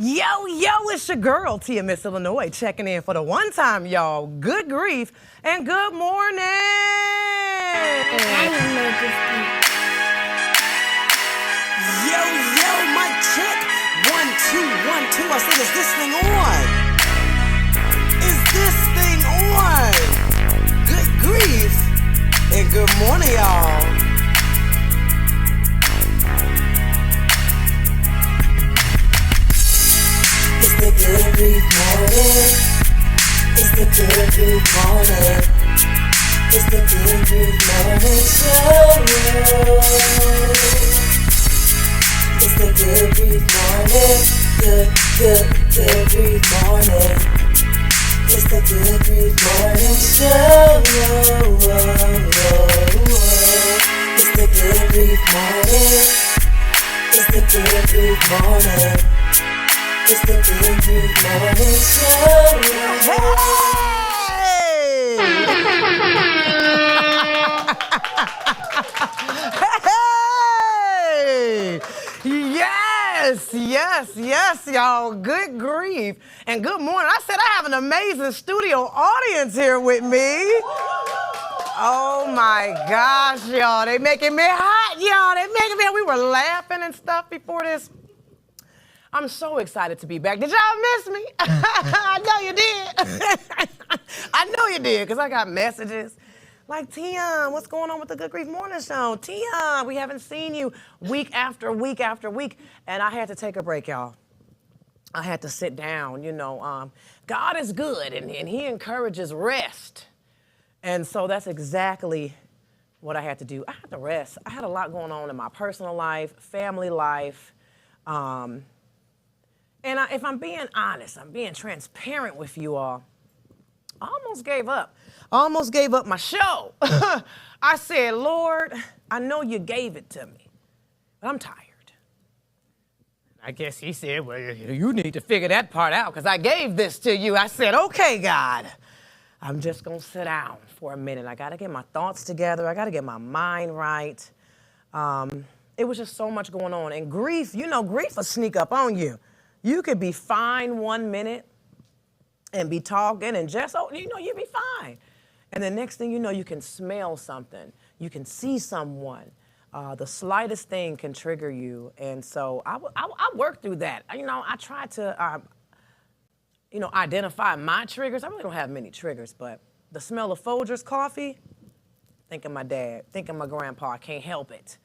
Yo, it's your girl, Tia Miss Illinois, checking in for the one time, y'all. Good grief and good morning. Yo, mic check. 1, 2, 1, 2. I said, is this thing on? Is this thing on? Good grief and good morning, y'all. It's the good grief morning. It's the good grief morning. It's the good grief morning show. It's the good grief morning. Good grief morning. It's the good grief morning show. It's the good grief morning. It's the good grief morning. It's the good grief morning Yes, y'all. Good grief and good morning. I said I have an amazing studio audience here with me. Oh my gosh, y'all. They making me hot, y'all. They making me. We were laughing and stuff before this. I'm so excited to be back. Did y'all miss me? I know you did. I know you did, because I got messages like, Tia, what's going on with the Good Grief Morning Show? Tia, we haven't seen you week after week after week. And I had to take a break, y'all. I had to sit down, God is good, and he encourages rest. And so that's exactly what I had to do. I had to rest. I had a lot going on in my personal life, family life. And if I'm being honest, I'm being transparent with you all, I almost gave up. I almost gave up my show. I said, Lord, I know you gave it to me, but I'm tired. I guess he said, well, you need to figure that part out because I gave this to you. I said, okay, God, I'm just going to sit down for a minute. I got to get my thoughts together. I got to get my mind right. It was just so much going on. And grief, grief will sneak up on you. You could be fine 1 minute and be talking and just, you'll be fine. And the next thing you know, you can smell something. You can see someone. The slightest thing can trigger you. And so I worked through that. I tried to, identify my triggers. I really don't have many triggers, but the smell of Folgers coffee, think of my dad, think of my grandpa. I can't help it.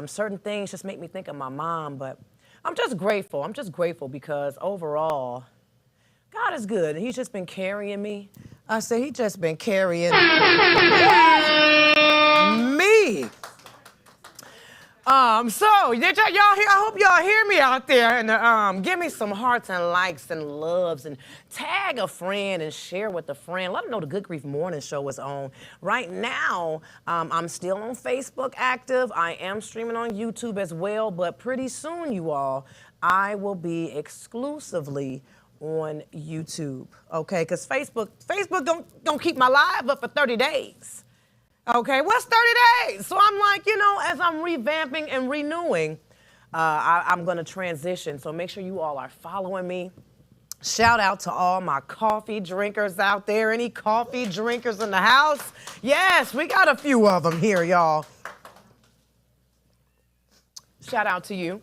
Certain things just make me think of my mom, but I'm just grateful. I'm just grateful because overall, God is good. He's just been carrying me. I say he just been carrying me. So did y'all hear? I hope y'all hear me out there, and give me some hearts and likes and loves, and tag a friend and share with a friend. Let them know the Good Grief Morning Show is on. Right now, I'm still on Facebook active. I am streaming on YouTube as well, but pretty soon, you all, I will be exclusively on YouTube, okay? Because Facebook don't keep my live up for 30 days. Okay, what's 30 days? So I'm like, as I'm revamping and renewing, I'm going to transition. So make sure you all are following me. Shout out to all my coffee drinkers out there. Any coffee drinkers in the house? Yes, we got a few of them here, y'all. Shout out to you.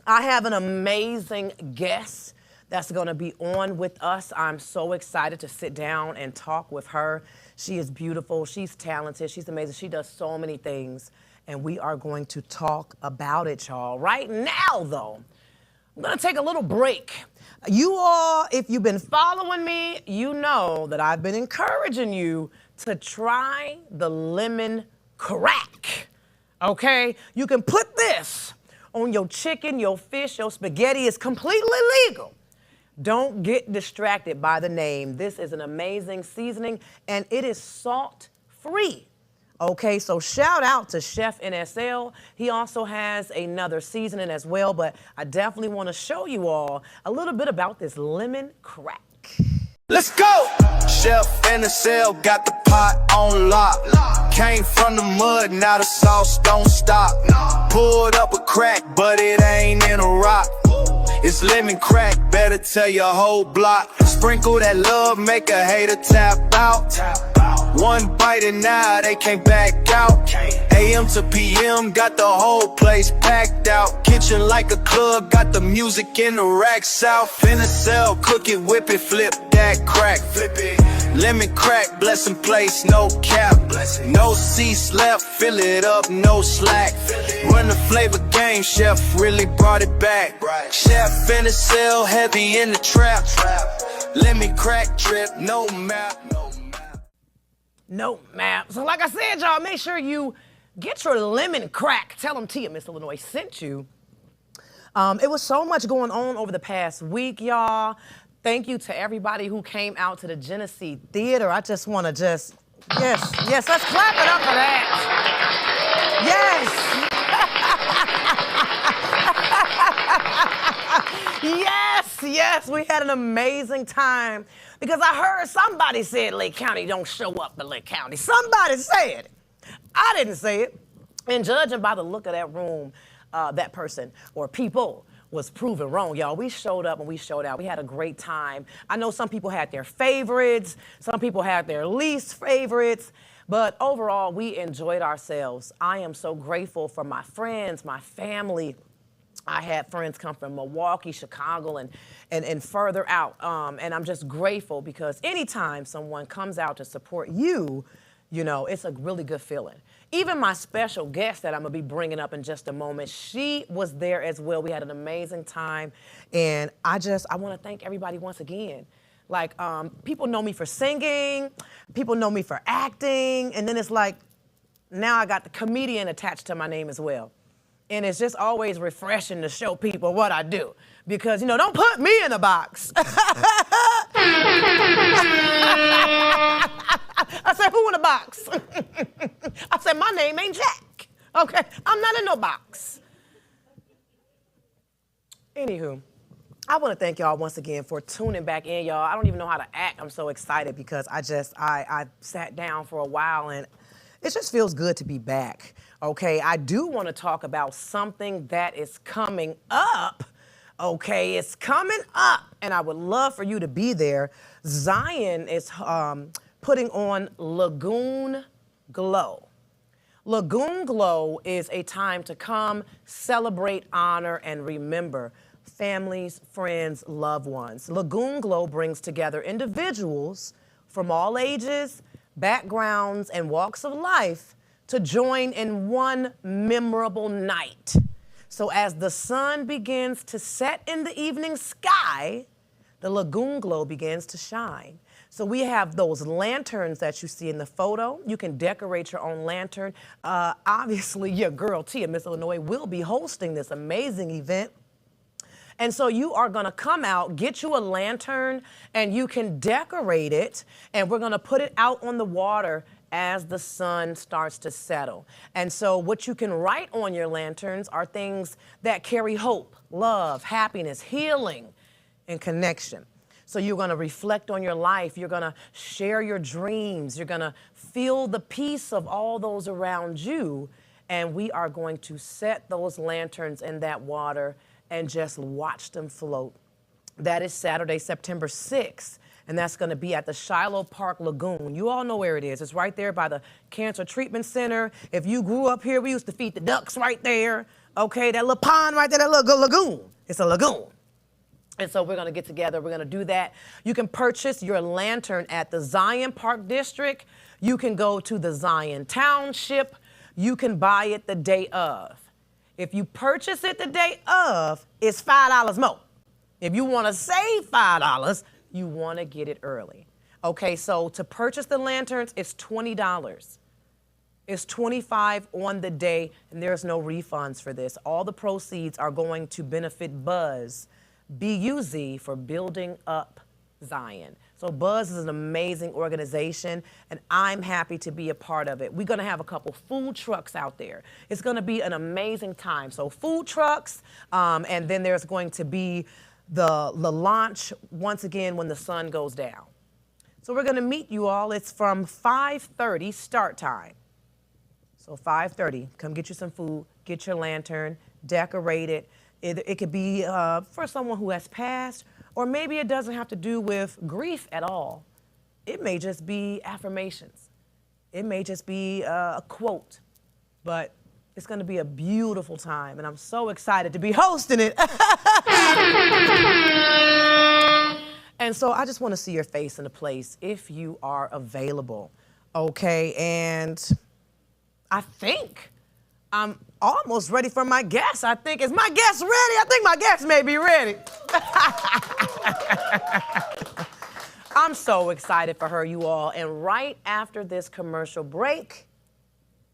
I have an amazing guest that's going to be on with us. I'm so excited to sit down and talk with her. She is beautiful. She's talented. She's amazing. She does so many things, and we are going to talk about it, y'all. Right now, though, I'm going to take a little break. You all, if you've been following me, you know that I've been encouraging you to try the lemon crack, okay? You can put this on your chicken, your fish, your spaghetti. It's completely legal. Don't get distracted by the name. This is an amazing seasoning, and it is salt-free. Okay, so shout out to Chef NSL. He also has another seasoning as well, but I definitely want to show you all a little bit about this lemon crack. Let's go! Chef NSL got the pot on lock. Came from the mud, now the sauce don't stop. Pulled up a crack, but it ain't in a rock. It's lemon crack, better tell your whole block. Sprinkle that love, make a hater tap out. One bite and now they can't back out. AM to PM, got the whole place packed out. Kitchen like a club, got the music in the racks out. Finna sell, cook it, whip it, flip that crack. Flip it. Lemon crack, blessing place, no cap. No seats left, fill it up, no slack. Run the flavor game, chef really brought it back. Chef finna sell, heavy in the trap. Lemon crack drip, no map. No map. So like I said, y'all, make sure you get your lemon crack. Tell them Tia, Miss Illinois, sent you. It was so much going on over the past week, y'all. Thank you to everybody who came out to the Genesee Theater. I just want to yes, let's clap it up for that. Yes, we had an amazing time because I heard somebody said Lake County don't show up in Lake County. Somebody said it. I didn't say it. And judging by the look of that room, that person or people was proven wrong, y'all. We showed up and we showed out. We had a great time. I know some people had their favorites, some people had their least favorites, but overall, we enjoyed ourselves. I am so grateful for my friends, my family. I had friends come from Milwaukee, Chicago, and further out. And I'm just grateful because anytime someone comes out to support you, you know, it's a really good feeling. Even my special guest that I'm gonna be bringing up in just a moment, she was there as well. We had an amazing time. And I wanna thank everybody once again. Like, people know me for singing, people know me for acting, and then it's like, now I got the comedian attached to my name as well. And it's just always refreshing to show people what I do. Because, you know, don't put me in a box. I said, who in a box? I said, my name ain't Jack. Okay, I'm not in no box. Anywho, I want to thank y'all once again for tuning back in, y'all. I don't even know how to act. I'm so excited because I sat down for a while and it just feels good to be back. Okay, I do want to talk about something that is coming up. Okay, it's coming up, and I would love for you to be there. Zion is putting on Lagoon Glow. Lagoon Glow is a time to come, celebrate, honor, and remember families, friends, loved ones. Lagoon Glow brings together individuals from all ages, backgrounds, and walks of life to join in one memorable night. So as the sun begins to set in the evening sky, the Lagoon Glow begins to shine. So we have those lanterns that you see in the photo. You can decorate your own lantern. Obviously, your girl, Tia, Miss Illinois, will be hosting this amazing event. And so you are gonna come out, get you a lantern, and you can decorate it, and we're gonna put it out on the water as the sun starts to settle. And so what you can write on your lanterns are things that carry hope, love, happiness, healing, and connection. So you're gonna reflect on your life, you're gonna share your dreams, you're gonna feel the peace of all those around you, and we are going to set those lanterns in that water and just watch them float. That is Saturday, September 6th. And that's going to be at the Shiloh Park Lagoon. You all know where it is. It's right there by the Cancer Treatment Center. If you grew up here, we used to feed the ducks right there. Okay, that little pond right there, that little lagoon. It's a lagoon. And so we're going to get together. We're going to do that. You can purchase your lantern at the Zion Park District. You can go to the Zion Township. You can buy it the day of. If you purchase it the day of, it's $5 more. If you want to save $5, you want to get it early. Okay, so to purchase the lanterns, it's $20. It's $25 on the day, and there's no refunds for this. All the proceeds are going to benefit Buzz, B-U-Z, for building up Zion. So Buzz is an amazing organization, and I'm happy to be a part of it. We're going to have a couple food trucks out there. It's going to be an amazing time. So food trucks, and then there's going to be the launch once again when the sun goes down. So we're going to meet you all. It's from 5:30 start time. So 5:30, come get you some food, get your lantern, decorate it, It could be for someone who has passed, or maybe it doesn't have to do with grief at all. It may just be affirmations. It may just be a quote, but it's going to be a beautiful time, and I'm so excited to be hosting it. And so I just want to see your face in the place if you are available, okay? And I think I'm almost ready for my guest. Is my guest ready? I think my guest may be ready. I'm so excited for her, you all. And right after this commercial break,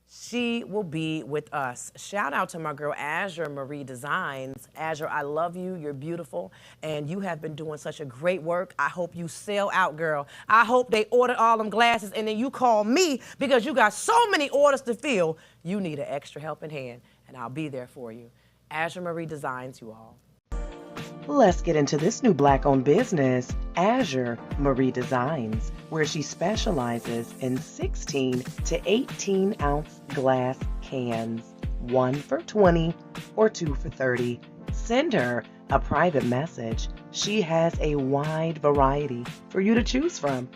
she will be with us. Shout out to my girl, Azure Marie Designs. Azure, I love you. You're beautiful. And you have been doing such a great work. I hope you sell out, girl. I hope they order all them glasses and then you call me because you got so many orders to fill. You need an extra helping hand, and I'll be there for you. Azure Marie Designs, you all. Let's get into this new Black-owned business, Azure Marie Designs, where she specializes in 16 to 18 ounce glass cans, 1 for 20 or 2 for 30. Send her a private message. She has a wide variety for you to choose from.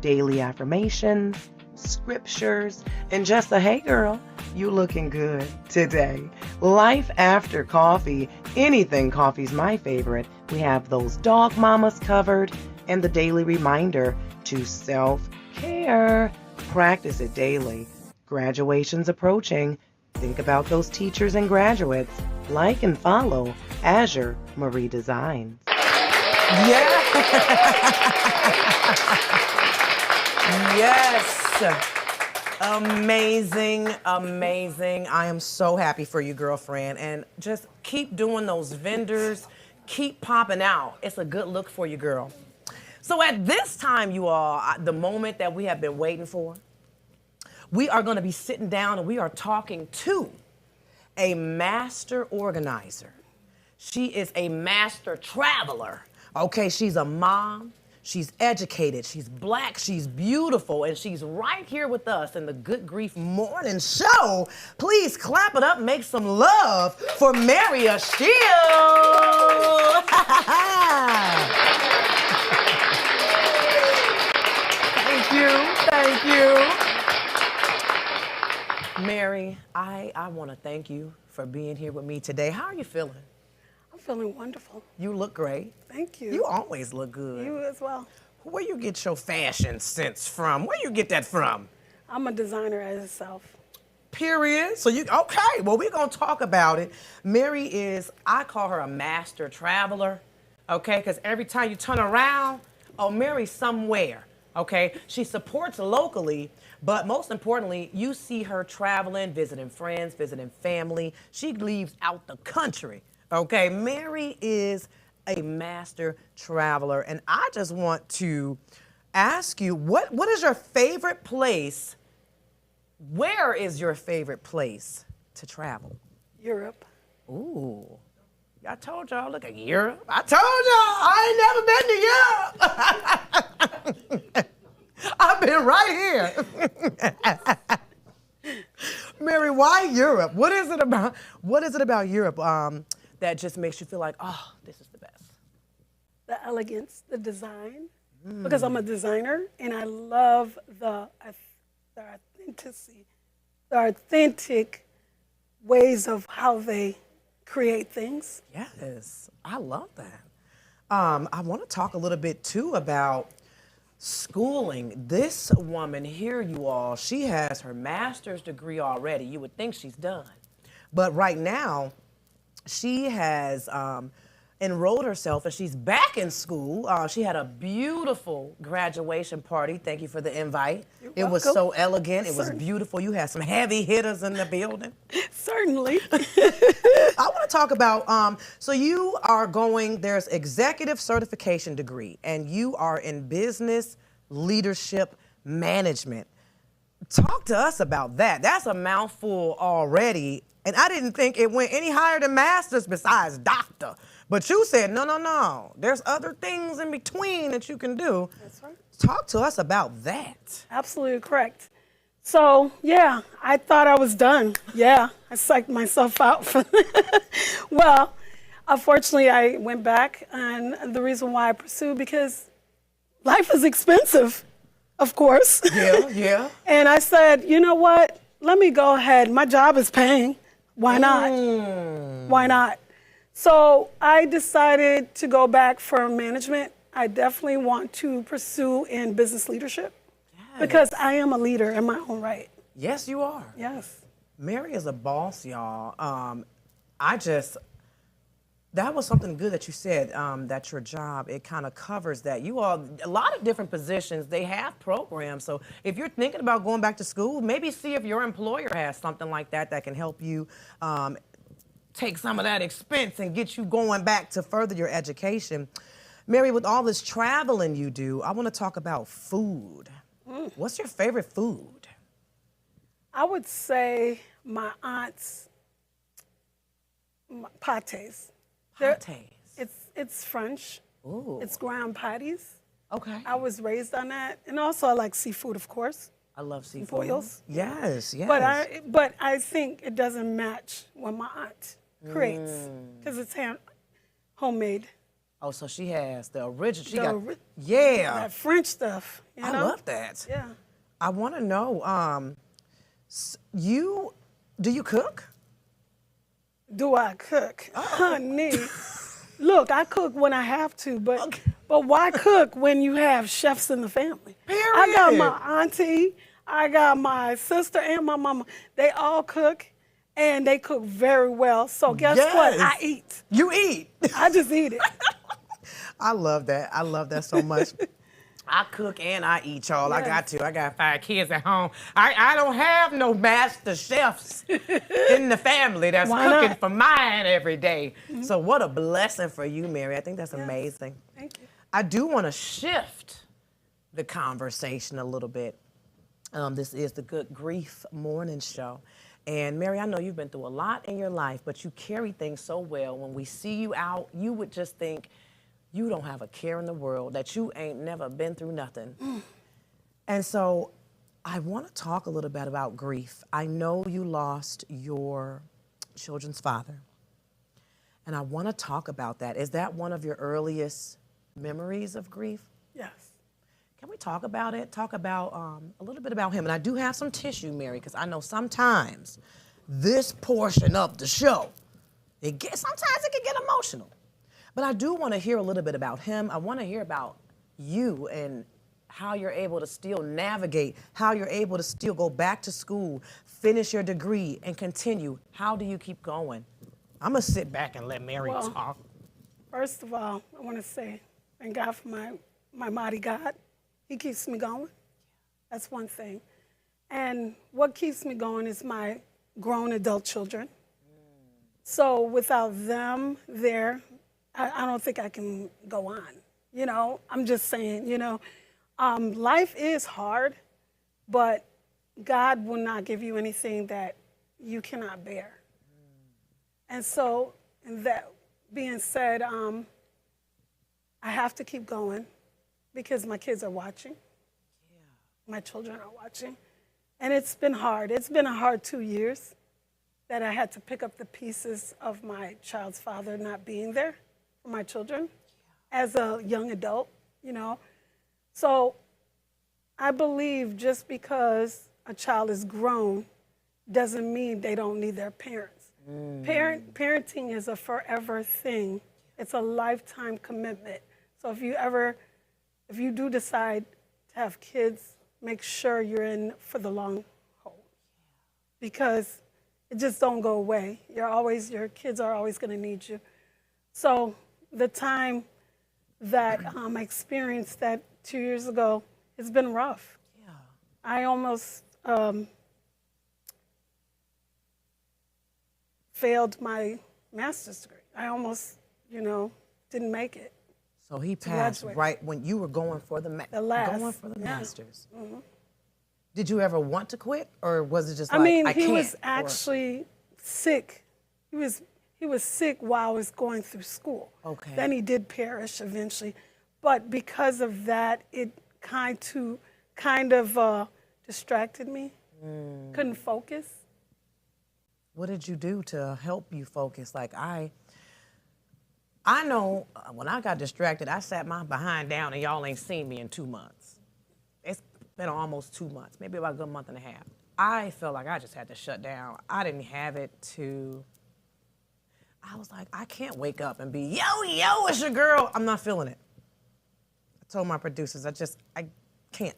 Daily affirmations, scriptures, and just a hey girl, you looking good today. Life after coffee. Anything coffee's my favorite. We have those dog mamas covered and the daily reminder to self-care. Practice it daily. Graduation's approaching. Think about those teachers and graduates. Like and follow Azure Marie Designs. Yeah. Yes. Amazing, amazing. I am so happy for you, girlfriend. And just keep doing those vendors. Keep popping out. It's a good look for you, girl. So at this time, you all, the moment that we have been waiting for, we are going to be sitting down and we are talking to a master organizer. She is a master traveler. Okay, she's a mom. She's educated, she's Black, she's beautiful, and she's right here with us in the Good Grief Morning Show. Please clap it up, make some love for Mary Achille. Thank you. Mary, I want to thank you for being here with me today. How are you feeling? I'm feeling wonderful. You look great. Thank you. You always look good. You as well. Where you get your fashion sense from? Where you get that from? I'm a designer as itself. Period. So okay, well, we're gonna talk about it. Mary is, I call her a master traveler, okay? Because every time you turn around, oh, Mary's somewhere, okay? She supports locally, but most importantly, you see her traveling, visiting friends, visiting family. She leaves out the country. Okay, Mary is a master traveler, and I just want to ask you, what is your favorite place? Where is your favorite place to travel? Europe. Ooh, I told y'all, look at Europe. I told y'all, I ain't never been to Europe. I've been right here. Mary, why Europe? What is it about Europe? That just makes you feel like, oh, this is the best? The elegance, the design, because I'm a designer and I love the authenticity, the authentic ways of how they create things. Yes, I love that. I want to talk a little bit too about schooling. This woman here, you all, she has her master's degree already. You would think she's done. But right now, she has enrolled herself and she's back in school. She had a beautiful graduation party. Thank you for the invite. It was so elegant. It was beautiful. You had some heavy hitters in the building. Certainly. I want to talk about, so you are going, there's executive certification degree and you are in business leadership management. Talk to us about that. That's a mouthful already. And I didn't think it went any higher than master's besides doctor. But you said, no. There's other things in between that you can do. That's right. Talk to us about that. Absolutely correct. So, yeah, I thought I was done. Yeah, I psyched myself out. Well, Unfortunately, I went back, and the reason why I pursued, because life is expensive, of course. Yeah, yeah. And I said, you know what? Let me go ahead. My job is paying. Why not? Why not? So I decided to go back for management. I definitely want to pursue in business leadership because I am a leader in my own right. Yes, you are. Yes. Mary is a boss, y'all. That was something good that you said, that your job, it kind of covers that. You all, a lot of different positions, they have programs. So if you're thinking about going back to school, maybe see if your employer has something like that that can help you take some of that expense and get you going back to further your education. Mary, with all this traveling you do, I want to talk about food. What's your favorite food? I would say my aunt's pâtés. Pâtés. It's French. Ooh. It's ground patties. Okay. I was raised on that, and also I like seafood, of course. I love seafood. Boils. Yes, yes. But I think it doesn't match what my aunt creates because it's homemade. Oh, so she has the original. That French stuff. You know? I love that. Yeah. I want to know, do you cook? Do I cook? Honey. Look, I cook when I have to, but why cook when you have chefs in the family? Period. I got my auntie, I got my sister and my mama. They all cook, and they cook very well. So guess what? I eat. You eat. I just eat it. I love that. I love that so much. I cook and I eat, y'all. Yes. I got to. I got 5 kids at home. I don't have no master chefs in the family that's cooking for mine every day. So what a blessing for you, Mary. I think that's amazing. Thank you. I do want to shift the conversation a little bit. This is the Good Grief Morning Show. And Mary, I know you've been through a lot in your life, but you carry things so well. When we see you out, you would just think, you don't have a care in the world, that you ain't never been through nothing. And so I want to talk a little bit about grief. I know you lost your children's father, and I want to talk about that. Is that one of your earliest memories of grief? Yes. Can we talk about it? Talk about a little bit about him. And I do have some tissue, Mary, because I know sometimes this portion of the show, sometimes it can get emotional. But I do want to hear a little bit about him. I want to hear about you and how you're able to still navigate, how you're able to still go back to school, finish your degree, and continue. How do you keep going? I'm going to sit back and let Mary talk. First of all, I want to say thank God for my mighty God. He keeps me going. That's one thing. And what keeps me going is my grown adult children. So without them there, I don't think I can go on. You know, I'm just saying, life is hard, but God will not give you anything that you cannot bear. And so, that being said, I have to keep going because my kids are watching. My children are watching. And it's been hard. It's been a hard 2 years that I had to pick up the pieces of my child's father not being there. My children as a young adult, So I believe just because a child is grown doesn't mean they don't need their parents. Parenting is a forever thing. It's a lifetime commitment. So if you do decide to have kids, make sure you're in for the long haul. Because it just don't go away. Your kids are always going to need you. So the time that I experienced that 2 years ago, it's been rough. Yeah. I almost failed my master's degree. I almost, didn't make it. So he passed right when you were going for the master's. Mm-hmm. Did you ever want to quit, or was it just he was actually sick. He was sick while I was going through school. Okay. Then he did perish eventually. But because of that, it kind of distracted me. Couldn't focus. What did you do to help you focus? I know when I got distracted, I sat my behind down and y'all ain't seen me in 2 months. It's been almost 2 months, maybe about a good month and a half. I felt like I just had to shut down. I didn't have it to, I was like, I can't wake up and be, yo, it's your girl. I'm not feeling it. I told my producers, I can't.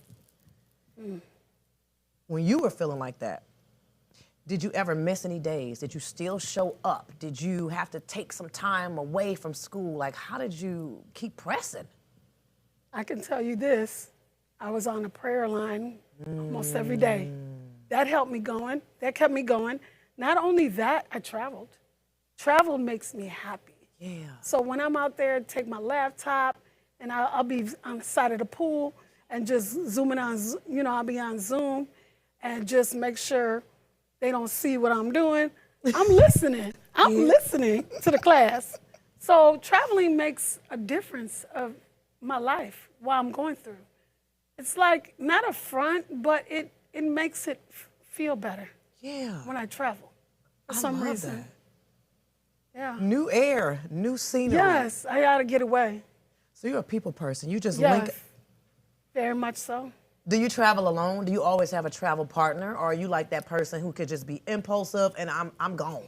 When you were feeling like that, did you ever miss any days? Did you still show up? Did you have to take some time away from school? Like, how did you keep pressing? I can tell you this. I was on a prayer line almost every day. That helped me going. That kept me going. Not only that, I traveled. Travel makes me happy. Yeah. So when I'm out there, take my laptop, and I'll be on the side of the pool and just zooming on, I'll be on Zoom and just make sure they don't see what I'm doing. I'm listening. I'm listening to the class. So traveling makes a difference of my life, what I'm going through. It's like not a front, but it makes it feel better. Yeah. When I travel for I some love reason. that. Yeah. New air, new scenery. Yes, I gotta get away. So you're a people person. You just Yes, link. very much so. Do you travel alone? Do you always have a travel partner? Or are you like that person who could just be impulsive and I'm gone?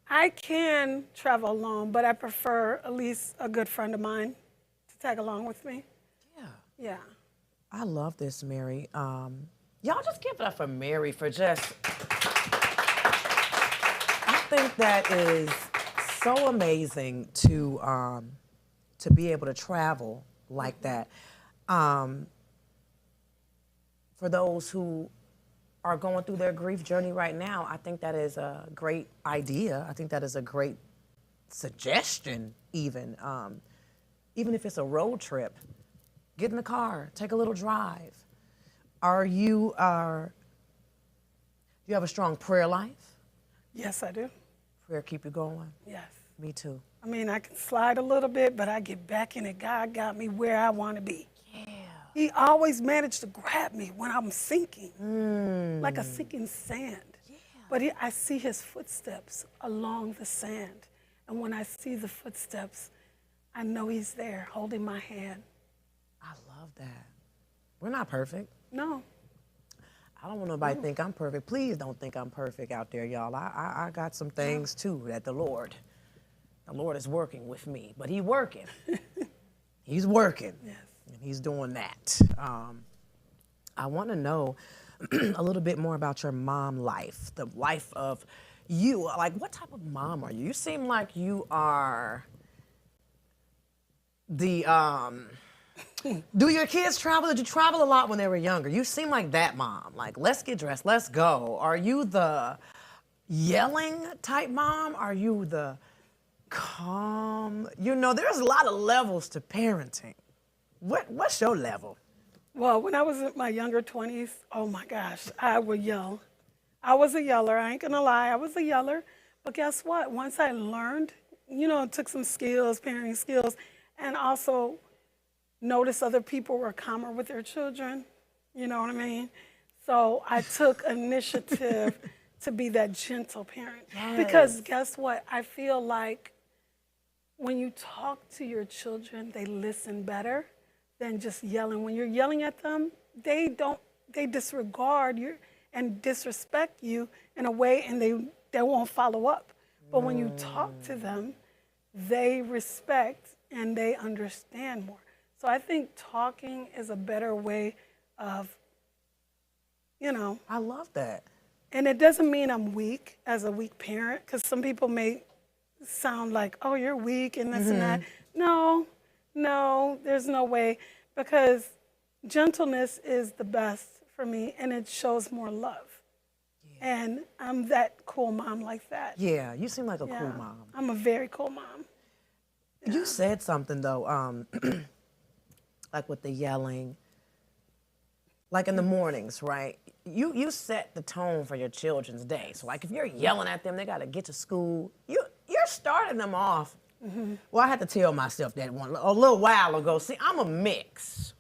I can travel alone, but I prefer at least a good friend of mine to tag along with me. Yeah. Yeah. I love this, Mary. Y'all just give it up for Mary for just, I think that is so amazing to be able to travel like that. For those who are going through their grief journey right now, I think that is a great idea. I think that is a great suggestion even. Even if it's a road trip, get in the car, take a little drive. Do you have a strong prayer life? Yes, I do. Prayer keep you going? Yes. Me too. I mean, I can slide a little bit, but I get back in it. God got me where I want to be. Yeah. He always managed to grab me when I'm sinking, like a sinking sand. Yeah. But I see his footsteps along the sand. And when I see the footsteps, I know he's there holding my hand. I love that. We're not perfect. No. I don't want nobody to think I'm perfect. Please don't think I'm perfect out there, y'all. I got some things too that the Lord is working with me, but He's working. He's working. Yes. And He's doing that. I want to know a little bit more about your mom life, the life of you. Like, what type of mom are you? You seem like you are the, do your kids travel? Did you travel a lot when they were younger? You seem like that mom. Like, let's get dressed, let's go. Are you the yelling type mom? Are you the calm? There's a lot of levels to parenting. What's your level? Well, when I was in my younger 20s, oh my gosh, I would yell. I was a yeller. I ain't gonna lie, I was a yeller. But guess what? Once I learned, took some skills, parenting skills, and also noticed other people were calmer with their children. You know what I mean? So I took initiative to be that gentle parent. Yes. Because guess what? I feel like when you talk to your children, they listen better than just yelling. When you're yelling at them, they disregard you and disrespect you in a way, and they won't follow up. But when you talk to them, they respect and they understand more. So I think talking is a better way of, I love that. And it doesn't mean I'm weak as a weak parent, because some people may sound like, oh, you're weak and this and that. No, there's no way, because gentleness is the best for me, and it shows more love. Yeah. And I'm that cool mom like that. Yeah, you seem like a cool mom. I'm a very cool mom. Yeah. You said something, though, like with the yelling, like in the mornings, right? You set the tone for your children's day. So, like, if you're yelling at them, they got to get to school, you're starting them off. Mm-hmm. Well, I had to tell myself that a little while ago. See, I'm a mix.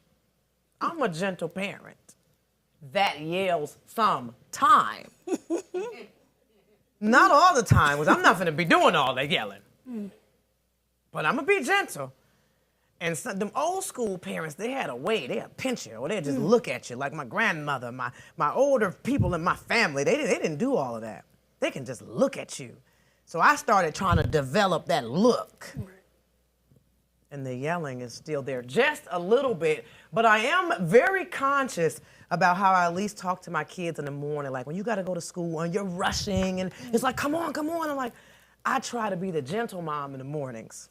I'm a gentle parent that yells sometime. Not all the time, because I'm not going to be doing all that yelling. but I'm gonna be gentle. And some, them old school parents, they had a way, they'd pinch you, or they'd just look at you. Like my grandmother, my older people in my family, they didn't do all of that. They can just look at you. So I started trying to develop that look. And the yelling is still there, just a little bit. But I am very conscious about how I at least talk to my kids in the morning. Like when you gotta go to school and you're rushing and it's like, come on, come on. I'm like, I try to be the gentle mom in the mornings.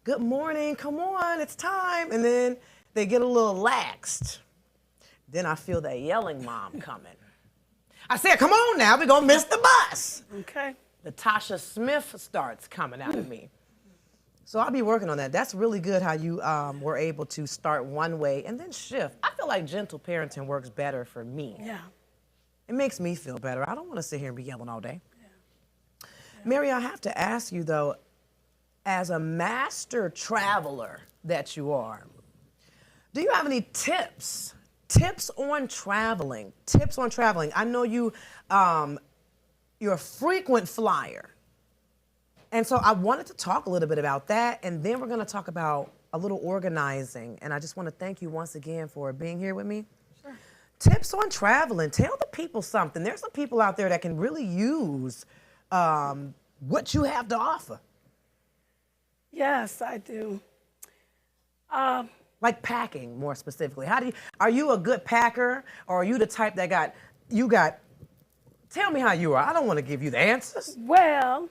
Good morning, come on, it's time. And then they get a little laxed. Then I feel that yelling mom coming. I said, come on now, we're gonna miss the bus. Okay. The Tasha Smith starts coming out of me. So I'll be working on that. That's really good how you were able to start one way and then shift. I feel like gentle parenting works better for me. Yeah. It makes me feel better. I don't want to sit here and be yelling all day. Yeah. Mary, I have to ask you though, as a master traveler that you are, do you have any tips? Tips on traveling. Tips on traveling. I know you're a frequent flyer. And so I wanted to talk a little bit about that, and then we're going to talk about a little organizing. And I just want to thank you once again for being here with me. Sure. Tips on traveling. Tell the people something. There's some people out there that can really use what you have to offer. Yes, I do. Like packing, more specifically. Are you a good packer, or are you the type that tell me how you are. I don't want to give you the answers. Well,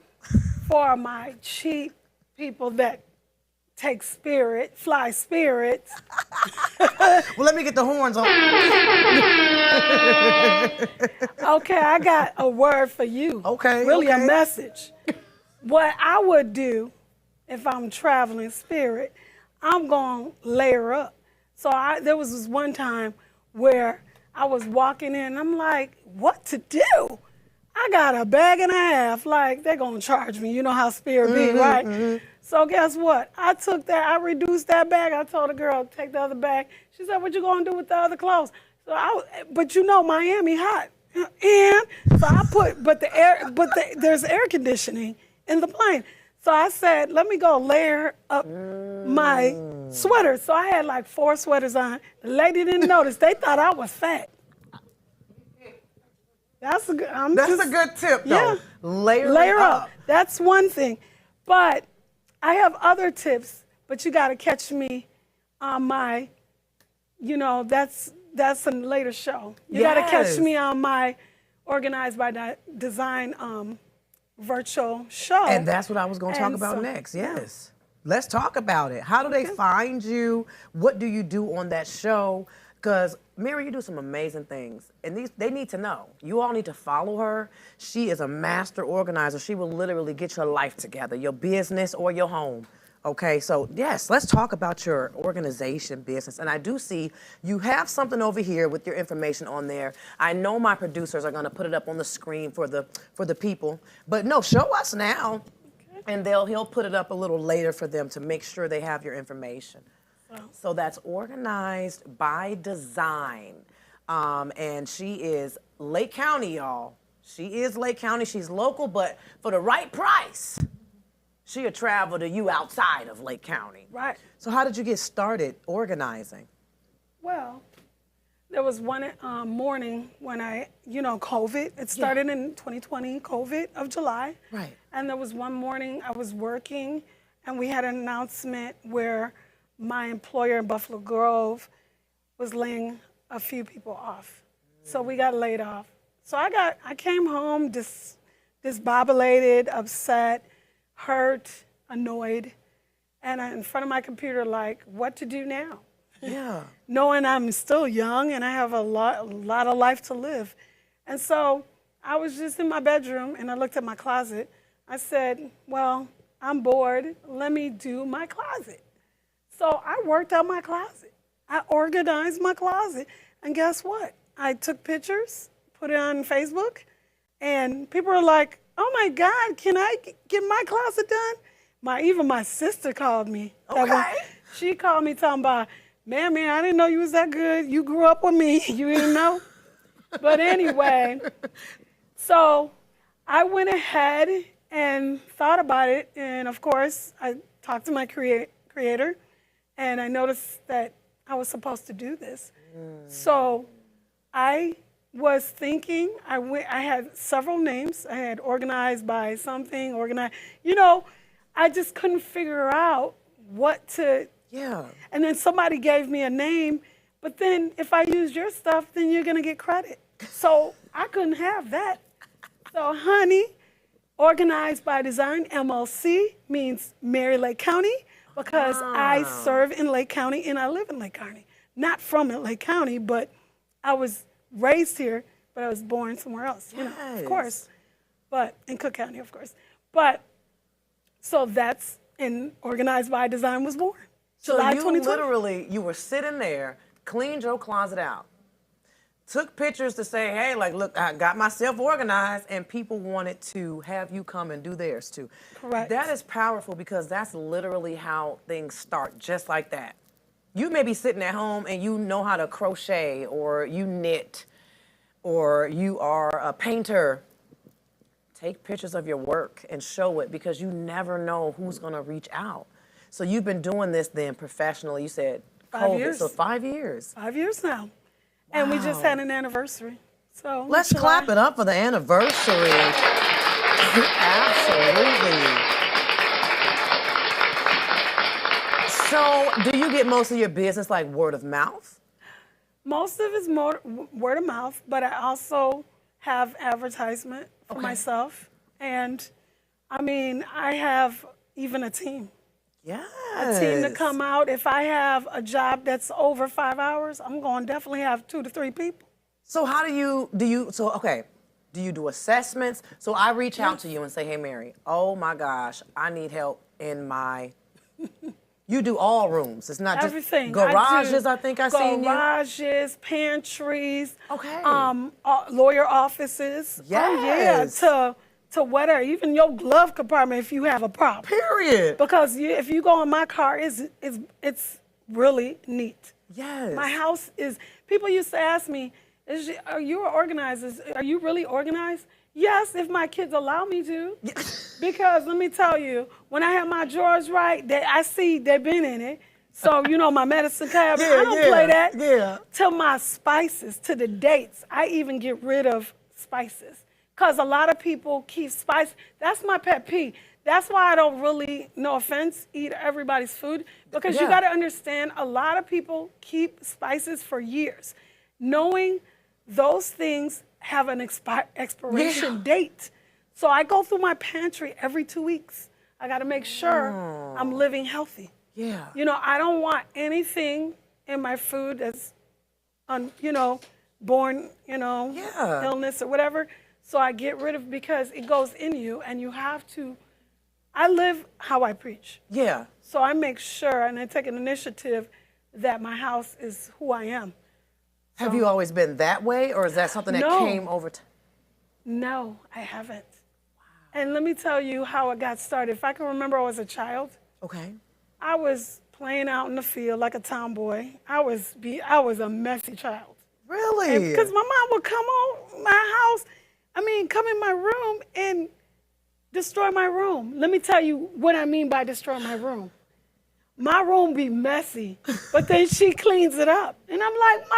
for my cheap people that take fly spirits. Well, let me get the horns on. Okay, I got a word for you. Okay. Really okay. a message. What I would do if I'm traveling spirit, I'm going to layer up. So there was this one time where I was walking in, and I'm like, what to do? I got a bag and a half, like they're going to charge me. You know how spirit be, right? Mm-hmm. So guess what? I took that, I reduced that bag. I told the girl, take the other bag. She said, what you going to do with the other clothes? So but you know, Miami hot. And so I there's air conditioning in the plane. So I said, let me go layer up my sweaters. So I had like 4 sweaters on. The lady didn't notice. They thought I was fat. That's a good tip, though. Yeah. Layer up. That's one thing. But I have other tips, but you got to catch me on my, that's a later show. You got to catch me on my Organized by Design virtual show. And that's what I was going to talk about next. Yes. Let's talk about it. How do they find you? What do you do on that show? Because, Mary, you do some amazing things. And they need to know. You all need to follow her. She is a master organizer. She will literally get your life together, your business or your home. Okay, so yes, let's talk about your organization business. And I do see you have something over here with your information on there. I know my producers are going to put it up on the screen for the people. But no, show us now. Okay. And he'll put it up a little later for them to make sure they have your information. So that's Organized by Design. And she is Lake County, y'all. She is Lake County. She's local, but for the right price, she'll travel to you outside of Lake County. Right. So how did you get started organizing? Well, there was one morning when COVID. It started in 2020, COVID of July. Right. And there was one morning I was working, and we had an announcement where my employer in Buffalo Grove was laying a few people off. So we got laid off. So I came home disbobulated, upset, hurt, annoyed, and in front of my computer like, what to do now? Yeah. Knowing I'm still young and I have a lot of life to live. And so I was just in my bedroom and I looked at my closet. I said, well, I'm bored. Let me do my closet. So I worked out my closet. I organized my closet. And guess what? I took pictures, put it on Facebook, and people were like, oh my God, can I get my closet done? Even my sister called me. Okay. She called me talking about, man, I didn't know you was that good. You grew up with me. You didn't know? But anyway, so I went ahead and thought about it. And of course, talked to my creator, and I noticed that I was supposed to do this. So I was thinking, I had several names. I had organized by something, I just couldn't figure out what to. Yeah. And then somebody gave me a name, but then if I use your stuff, then you're going to get credit. So I couldn't have that. So, honey, Organized by Design, MLC, means Mary Lake County, because I serve in Lake County and I live in Lake County. Not from Lake County, but I was raised here, but I was born somewhere else, of course. But in Cook County, of course. But so that's, and Organized by Design was born. So July you 2020. literally, you were sitting there, cleaned your closet out, took pictures to say, hey, like, look, I got myself organized, and people wanted to have you come and do theirs too. Correct. That is powerful, because that's literally how things start, just like that. You may be sitting at home and you know how to crochet, or you knit, or you are a painter. Take pictures of your work and show it, because you never know who's gonna reach out. So you've been doing this then professionally, you said 5 COVID, years. so 5 years. 5 years now. And we just had an anniversary. So Let's July. clap it up for the anniversary. Absolutely. So do you get most of your business like word of mouth? Most of it's more word of mouth, but I also have advertisement for myself. And I mean, I have even a team. Yes. A team to come out. If I have a job that's over 5 hours, I'm going to definitely have 2 to 3 people. So how do you do assessments? So I reach out to you and say, hey, Mary, oh my gosh, I need help in my, you do all rooms. It's not Everything. just garages, I think I seen you. Garages, pantries. Okay. Lawyer offices. Yes. Oh, yeah, to whatever, even your glove compartment if you have a problem. Period. Because if you go in my car, it's really neat. Yes. My house is, people used to ask me, are you organized? Are you really organized? Yes, if my kids allow me to. Because let me tell you, when I have my drawers right, I see they've been in it. So, my medicine cabinet, I don't play that. Yeah. To my spices, to the dates, I even get rid of spices. Because a lot of people keep spice. That's my pet peeve. That's why I don't really, no offense, eat everybody's food. Because you got to understand, a lot of people keep spices for years, knowing those things have an expiration date. So I go through my pantry every 2 weeks. I got to make sure I'm living healthy. Yeah. I don't want anything in my food that's, born, illness or whatever. So I get rid of, because it goes in you, and you have to, I live how I preach. Yeah. So I make sure, and I take an initiative that my house is who I am. Have you always been that way, or is that something that came over time? No, I haven't. Wow. And let me tell you how it got started. If I can remember, I was a child. Okay. I was playing out in the field like a tomboy. I was a messy child. Really? Because my mom would come on my house, come in my room and destroy my room. Let me tell you what I mean by destroy my room. My room be messy, but then she cleans it up. And I'm like, Ma,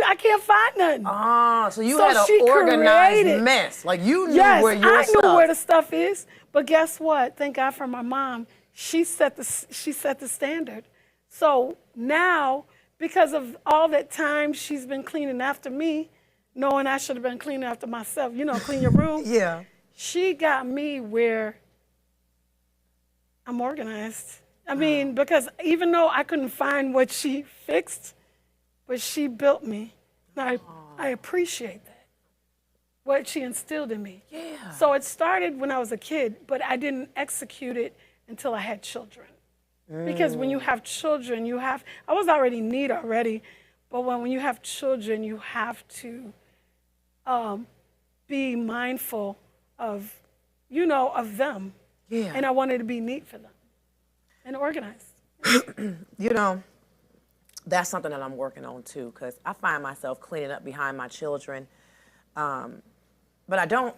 I can't find nothing. So you had an organized mess. Like, you knew where your stuff. I knew where the stuff is. But guess what? Thank God for my mom. She set the standard. So now, because of all that time she's been cleaning after me, knowing I should have been cleaning after myself, clean your room. Yeah. She got me where I'm organized. Because even though I couldn't find what she fixed, but she built me. And I appreciate that, what she instilled in me. Yeah. So it started when I was a kid, but I didn't execute it until I had children. Because when you have children, I was already neat already, but when you have children, you have to be mindful of, of them. Yeah. And I wanted to be neat for them and organized. That's something that I'm working on too, because I find myself cleaning up behind my children. But I don't,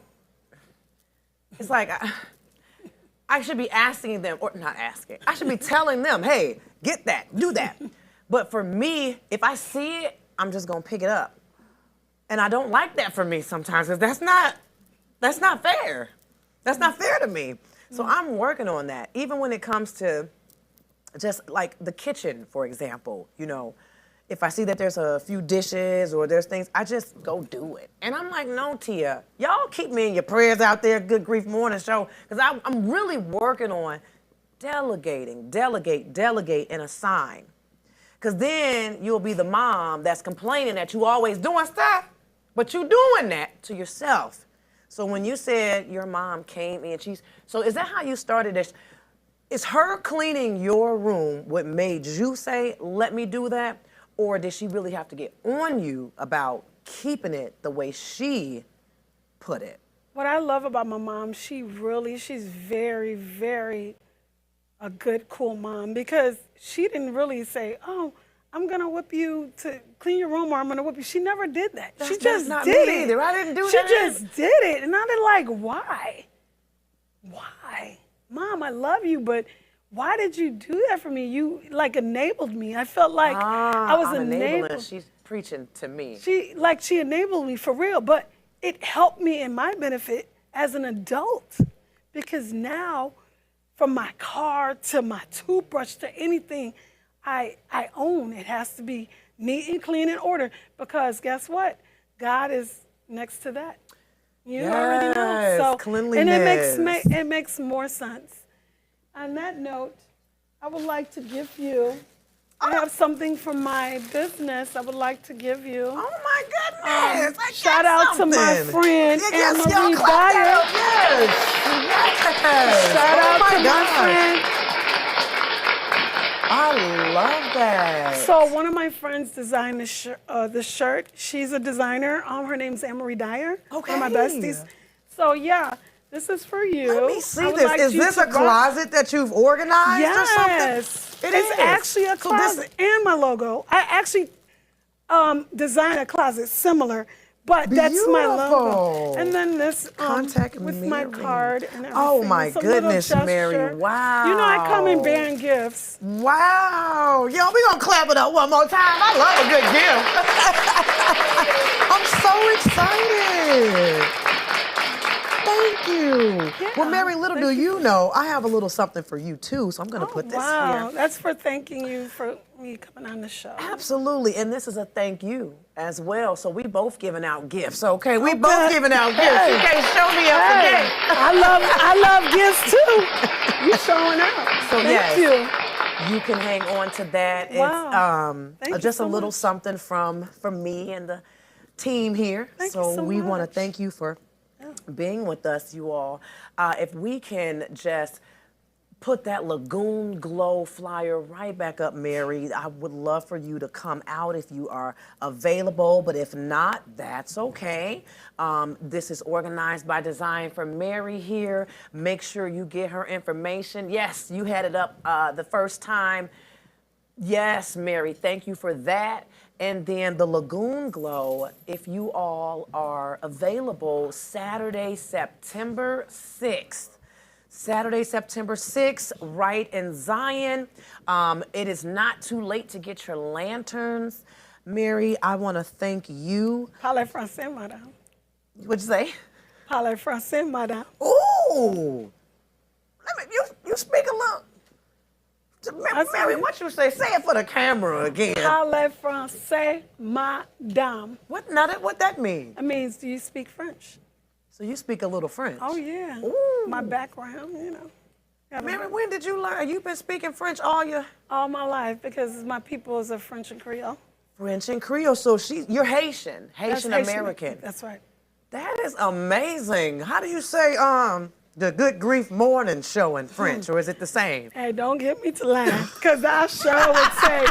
it's like, I I should be asking them, or not asking, I should be telling them, hey, get that, do that. But for me, if I see it, I'm just gonna pick it up. And I don't like that for me sometimes, because that's not fair. That's not fair to me. So I'm working on that. Even when it comes to just like the kitchen, for example, you know, if I see that there's a few dishes or there's things, I just go do it. And I'm like, no, Tia, y'all keep me in your prayers out there, Good Grief Morning Show, because I'm really working on delegate, and assign. Because then you'll be the mom that's complaining that you always doing stuff, but you doing that to yourself. So when you said your mom came in, so is that how you started this? Is her cleaning your room what made you say, let me do that? Or did she really have to get on you about keeping it the way she put it? What I love about my mom, she's very, very a good, cool mom, because she didn't really say, oh, I'm gonna whip you to clean your room, or I'm gonna whip you. She never did that. She just not did me it. either. I didn't do she that. She just did it. And I didn't like, why? Why? Mom, I love you, but why did you do that for me? You like enabled me. I felt like I was enabled. She's preaching to me. She enabled me for real, but it helped me in my benefit as an adult, because now from my car to my toothbrush to anything I own, it has to be neat and clean and ordered, because guess what? God is next to that. You already know. So cleanliness. And it makes more sense. On that note, I would like to give you, I have something from my business I would like to give you. Oh my goodness! Shout out to my friend Yes, Anne-Marie clap Dyer. that up. Yes. Shout out to my friend. I love that. So one of my friends designed the shirt. She's a designer. Her name's Anne-Marie Dyer. Okay. One of my besties. So yeah. This is for you. Let me see this. Is this a closet that you've organized or something? Yes. It's actually a closet and my logo. I actually designed a closet similar, but that's my logo. And then this contact with Mary. my card and everything. Oh my goodness, little Mary. Wow. You know I come in bearing gifts. Wow. Yo, we're going to clap it up one more time. I love a good gift. I'm so excited. Thank you. Yeah, well, Mary, little do you know, I have a little something for you too, so I'm going to put this here. here. That's for thanking you for me coming on the show. Absolutely, and this is a thank you as well. So we both giving out gifts, okay? We both giving out gifts. You can't show me up today. I love gifts too. You showing out. So thank you. You can hang on to that. Wow. It's just a little something from me and the team here. Thank you so we much. want to thank you for being with us, you all. If we can just put that Lagoon Glow flyer right back up, Mary, I would love for you to come out if you are available, but if not, that's okay. This is organized by Design for Mary here. Make sure you get her information. Yes, you had it up the first time. Yes, Mary, thank you for that. And then the Lagoon Glow, if you all are available, Saturday, September 6th. Saturday, September 6th, right in Zion. It is not too late to get your lanterns. Mary, I want to thank you. Parlez français, madame. What'd you say? Parlez français, madame. Ooh! You speak a little. Mary, what you say? Say it for the camera again. Parlez français, madame. What that mean? It means, do you speak French? So you speak a little French? Oh, yeah. Ooh. My background, you know. Mary, when did you learn? You've been speaking French all my life, because my people is a French and Creole. French and Creole. So you're Haitian American. That's right. That is amazing. How do you say the Good Grief Morning Show in French, or is it the same? Hey, don't get me to line, because I sure would say,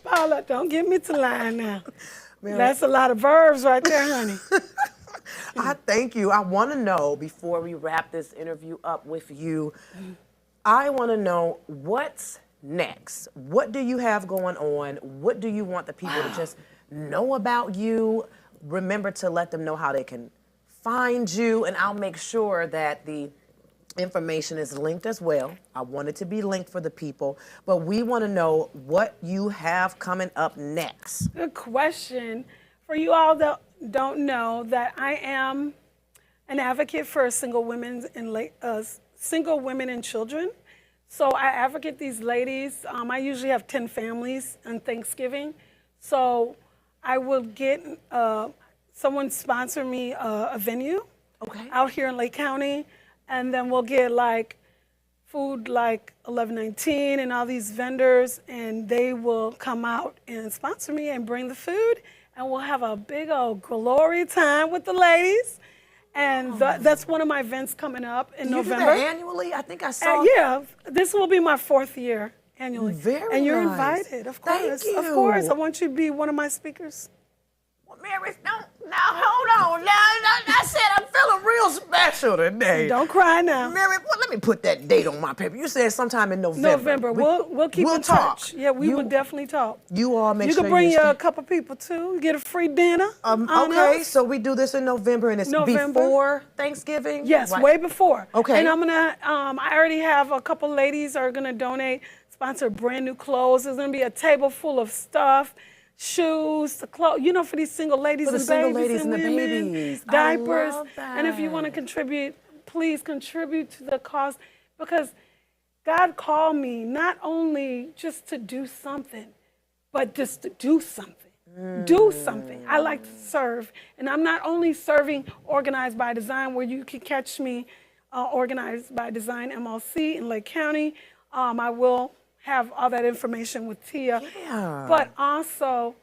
Paula, don't get me to line now. Mary, that's a lot of verbs right there, honey. I thank you. I want to know, before we wrap this interview up with you, I want to know what's next. What do you have going on? What do you want the people to just know about you? Remember to let them know how they can find you, and I'll make sure that the information is linked as well. I want it to be linked for the people, but we want to know what you have coming up next. Good question. For you all that don't know, that I am an advocate for single women and children. So I advocate these ladies. I usually have 10 families on Thanksgiving. So I will get someone sponsor me a venue out here in Lake County, and then we'll get like food like 1119 and all these vendors, and they will come out and sponsor me and bring the food, and we'll have a big old glory time with the ladies. And that's one of my events coming up in November. You do that annually? I think I saw. Yeah, this will be my 4th year annually. Very And you're nice. invited, of course. Thank you. Of course, I want you to be one of my speakers. Well, Mary, hold on. Now, I said I'm feeling real special today. Don't cry now. Mary, well, let me put that date on my paper. You said sometime in November. We'll keep in talk. touch. Yeah, we will definitely talk. You all make You sure can bring you a couple people too. You get a free dinner. Okay, so we do this in November, and it's before Thanksgiving? Yes, right? way before. Okay. And I'm gonna, I already have a couple ladies are gonna donate, sponsor brand new clothes. There's gonna be a table full of stuff, shoes, the clothes, for these single ladies For the and single babies ladies and the women, babies. I diapers. love that. And if you want to contribute, please contribute to the cause, because God called me not only just to do something, but just to do something. Do something. I like to serve. And I'm not only serving Organized by Design, where you can catch me Organized by Design MLC in Lake County. I will have all that information with Tia. Yeah. But also,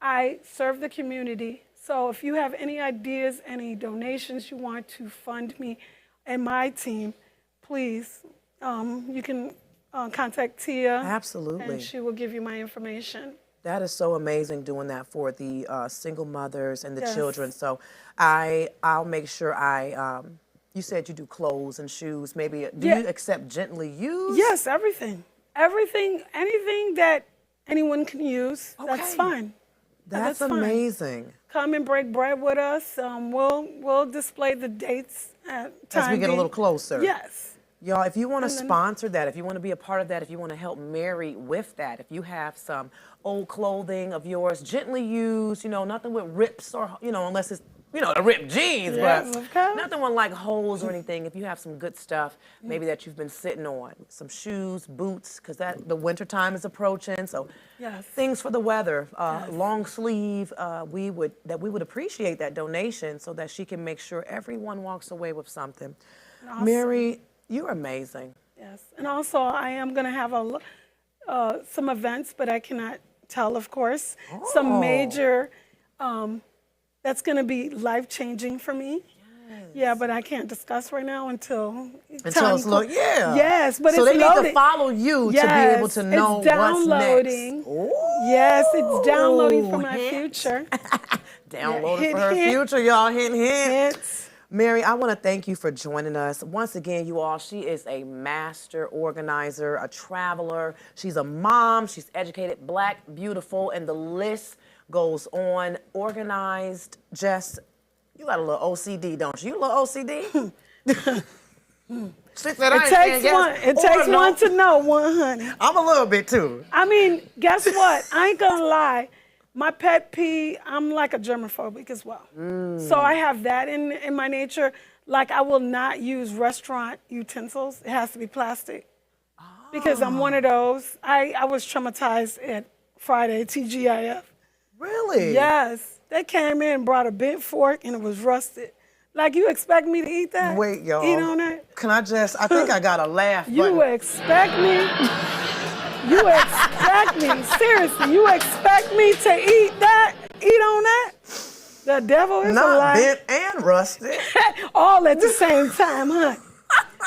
I serve the community. So if you have any ideas, any donations you want to fund me and my team, please, you can contact Tia. Absolutely. And she will give you my information. That is so amazing, doing that for the single mothers and the Yes. children. So I'll make sure you said you do clothes and shoes. Maybe, do you accept gently used? Yes, everything. Everything, anything that anyone can use, that's Okay. fine. That's fine. amazing. Come and break bread with us. We'll display the dates at time As we get a being. little closer. Yes. Y'all, if you want to sponsor that, if you want to be a part of that, if you want to help Mary with that, if you have some old clothing of yours, gently used, nothing with rips or, unless it's, the ripped jeans, Yes, but of course. nothing with like holes or anything. If you have some good stuff, maybe that you've been sitting on, some shoes, boots, because the winter time is approaching, so Yes. things for the weather, long sleeve, we would appreciate that donation so that she can make sure everyone walks away with something. Awesome. Mary, you're amazing. Yes, and also I am going to have some events, but I cannot tell, of course. Some major, that's going to be life-changing for me. Yes. Yeah, but I can't discuss right now until it's Yes, but so it's they loaded. need to follow you to be able to know it's downloading. What's next. Yes, it's downloading for my future. Downloading for her future, y'all. Hint, hint. Hints. Mary, I want to thank you for joining us. Once again, you all, she is a master organizer, a traveler. She's a mom. She's educated, Black, beautiful, and the list goes on. Organized, Jess, you got a little OCD, don't you? You a little OCD? It takes one to know one, honey. I'm a little bit too. I mean, guess what? I ain't gonna lie. My pet peeve, I'm like a germophobic as well. So I have that in my nature. Like, I will not use restaurant utensils. It has to be plastic. Because I'm one of those. I was traumatized at Friday, TGIF. Really? Yes. They came in and brought a bent fork and it was rusted. Like, you expect me to eat that? Wait, y'all. Eat on that? I think I got a laugh button. You expect me? You expect me, seriously, you expect me to eat that? Eat on that? The devil is a Not lie. bent and rusted. All at the same time, huh?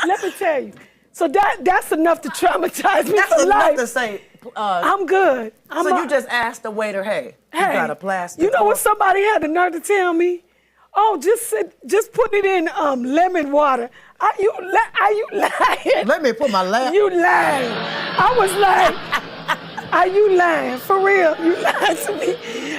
Let me tell you. So that's enough to traumatize me That's for enough life. to say. I'm good. You just asked the waiter, hey, you got a plastic You know what fork? somebody had the nerve to tell me? Oh, just put it in lemon water. Are you lying? Let me put my laugh. You lying. I was like, Are you lying? For real? You lied to me.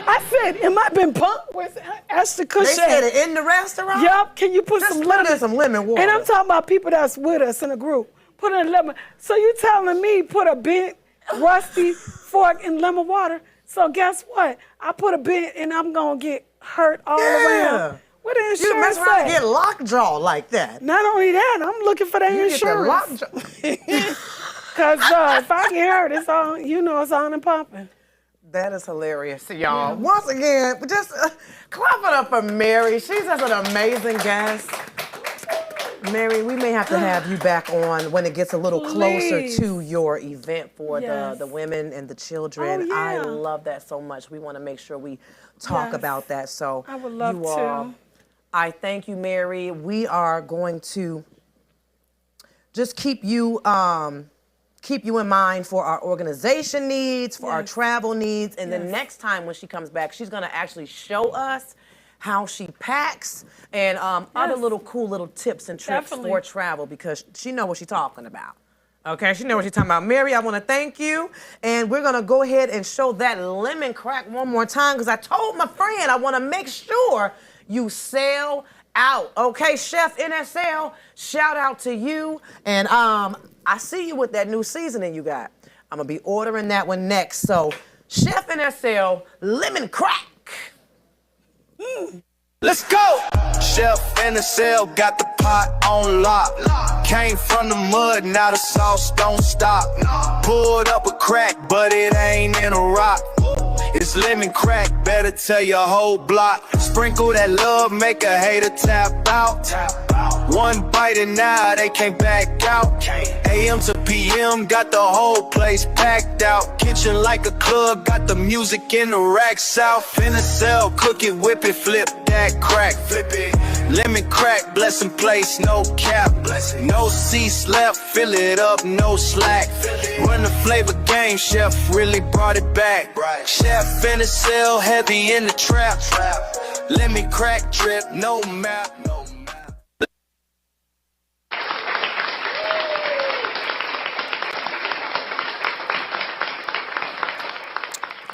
I said, am I been punked? Where's Ashton Kutcher? They said it in the restaurant? Yup. Can you put Just some put lemon? it in some lemon water. And I'm talking about people that's with us in a group. Put in lemon. So you telling me put a bent, rusty fork in lemon water? So guess what? I put a bent and I'm going to get hurt all around. What the insurance You mess around and say? get lockjaw like that. Not only that, I'm looking for that You insurance. get the lockjaw. Because if I get hurt, it's all, it's on and popping. That is hilarious, y'all. Once again, just clap it up for Mary. She's just an amazing guest. Mary, we may have to have you back on when it gets a little closer to your event for the women and the children. Oh, yeah. I love that so much. We want to make sure we talk about that. So I would love you all, to. I thank you, Mary. We are going to just keep you in mind for our organization needs, for our travel needs, and then next time when she comes back, she's gonna actually show us how she packs and other little cool little tips and tricks for travel, because she knows what she's talking about. Okay, she knows what she's talking about. Mary, I wanna thank you, and we're gonna go ahead and show that lemon crack one more time, because I told my friend I wanna make sure you sell out. Okay, Chef NSL, shout out to you, and I see you with that new seasoning you got. I'm gonna be ordering that one next. So, Chef NSL, lemon crack. Let's go! Chef in the cell, got the pot on lock. Came from the mud, now the sauce don't stop. Pulled up a crack, but it ain't in a rock. It's lemon crack, better tell your whole block. Sprinkle that love, make a hater tap out. One bite and now they can't back out. AM to PM, got the whole place packed out. Kitchen like a club, got the music in the racks out. Finna sell, cook it, whip it, flip that crack. Flip it. Lemon crack, blessing place, no cap. No seats left, fill it up, no slack. Run the flavor game, chef really brought it back. Chef finna sell, heavy in the trap. Lemon crack drip, no map.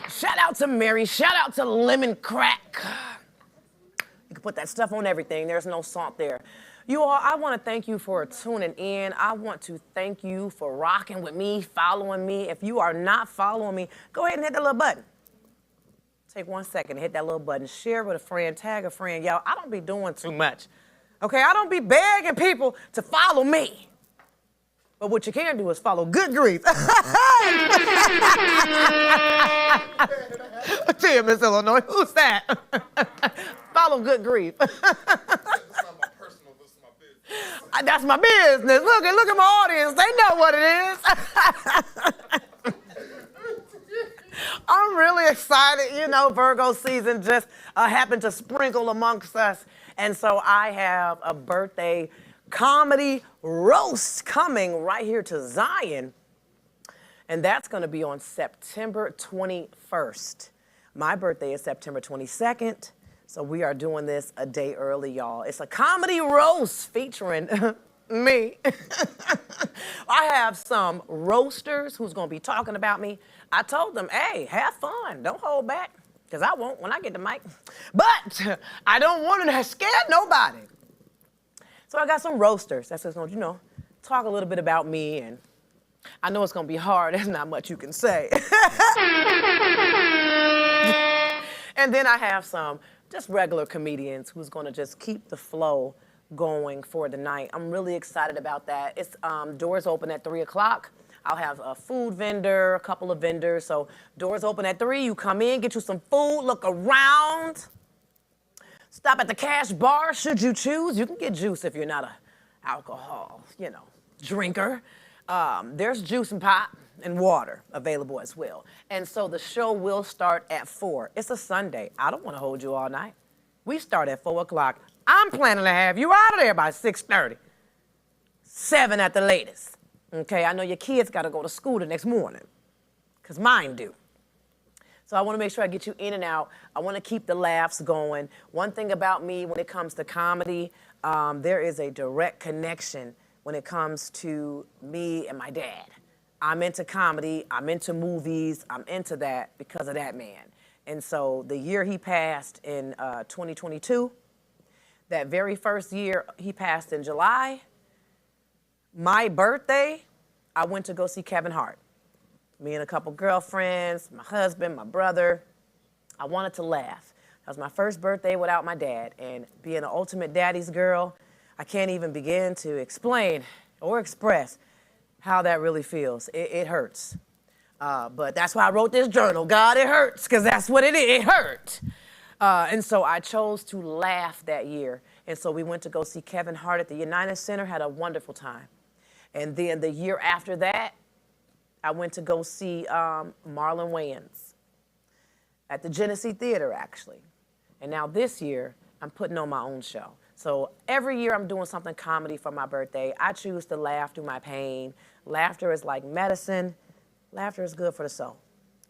Shout out to Mary, shout out to lemon crack. You can put that stuff on everything, there's no salt there. You all, I want to thank you for tuning in. I want to thank you for rocking with me, following me. If you are not following me, go ahead and hit that little button. Take 1 second, hit that little button, share with a friend, tag a friend. Y'all, I don't be doing too much. Okay, I don't be begging people to follow me. But what you can do is follow Good Grief. Dear Miss Illinois, who's that? Follow Good Grief. That's my business. Look at my audience. They know what it is. I'm really excited. You know, Virgo season just happened to sprinkle amongst us. And so I have a birthday comedy roast coming right here to Zion. And that's going to be on September 21st. My birthday is September 22nd. So we are doing this a day early, y'all. It's a comedy roast featuring me. I have some roasters who's going to be talking about me. I told them, hey, have fun. Don't hold back, because I won't when I get the mic. But I don't want to scare nobody. So I got some roasters that's just going to, talk a little bit about me. And I know it's going to be hard. There's not much you can say. And then I have some just regular comedians who's going to just keep the flow going for the night. I'm really excited about that. It's doors open at 3 o'clock. I'll have a food vendor, a couple of vendors. So doors open at 3. You come in, get you some food, look around. Stop at the cash bar, should you choose. You can get juice if you're not a alcohol, drinker. There's juice and pop and water available as well. And so the show will start at 4. It's a Sunday. I don't want to hold you all night. We start at 4 o'clock. I'm planning to have you out of there by 6:30. 7 at the latest. Okay, I know your kids got to go to school the next morning, because mine do. So I want to make sure I get you in and out. I want to keep the laughs going. One thing about me when it comes to comedy, there is a direct connection when it comes to me and my dad. I'm into comedy, I'm into movies, I'm into that because of that man. And so the year he passed in 2022, that very first year he passed in July, my birthday, I went to go see Kevin Hart. Me and a couple girlfriends, my husband, my brother. I wanted to laugh. That was my first birthday without my dad. And being an ultimate daddy's girl, I can't even begin to explain or express how that really feels. It hurts. But that's why I wrote this journal. God, it hurts, because that's what it is. It hurt. And so I chose to laugh that year. And so we went to go see Kevin Hart at the United Center, had a wonderful time. And then the year after that, I went to go see Marlon Wayans at the Genesee Theater, actually. And now this year, I'm putting on my own show. So every year I'm doing something comedy for my birthday. I choose to laugh through my pain. Laughter is like medicine. Laughter is good for the soul.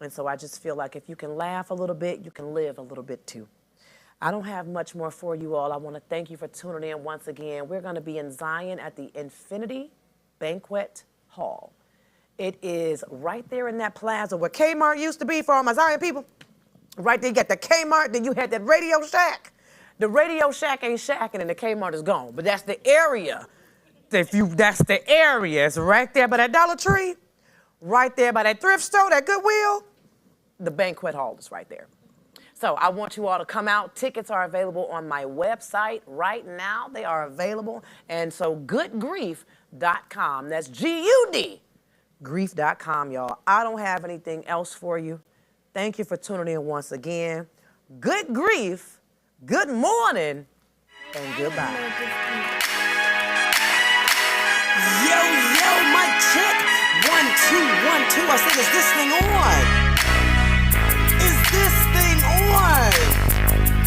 And so I just feel like if you can laugh a little bit, you can live a little bit too. I don't have much more for you all. I want to thank you for tuning in once again. We're going to be in Zion at the Infinity Banquet Hall. It is right there in that plaza where Kmart used to be for all my Zion people. Right there, you got the Kmart, then you had that Radio Shack. The Radio Shack ain't shacking and the Kmart is gone, but that's the area. That's the area. It's right there by that Dollar Tree, right there by that thrift store, that Goodwill. The banquet hall is right there. So I want you all to come out. Tickets are available on my website right now. They are available. And so goodgrief.com. That's G-U-D. Grief.com, y'all. I don't have anything else for you. Thank you for tuning in once again. Good grief, good morning, and goodbye. Yo, mic check. 1, 2, 1, 2. I said, is this thing on? Is this thing on?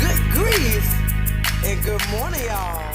Good grief, and good morning, y'all.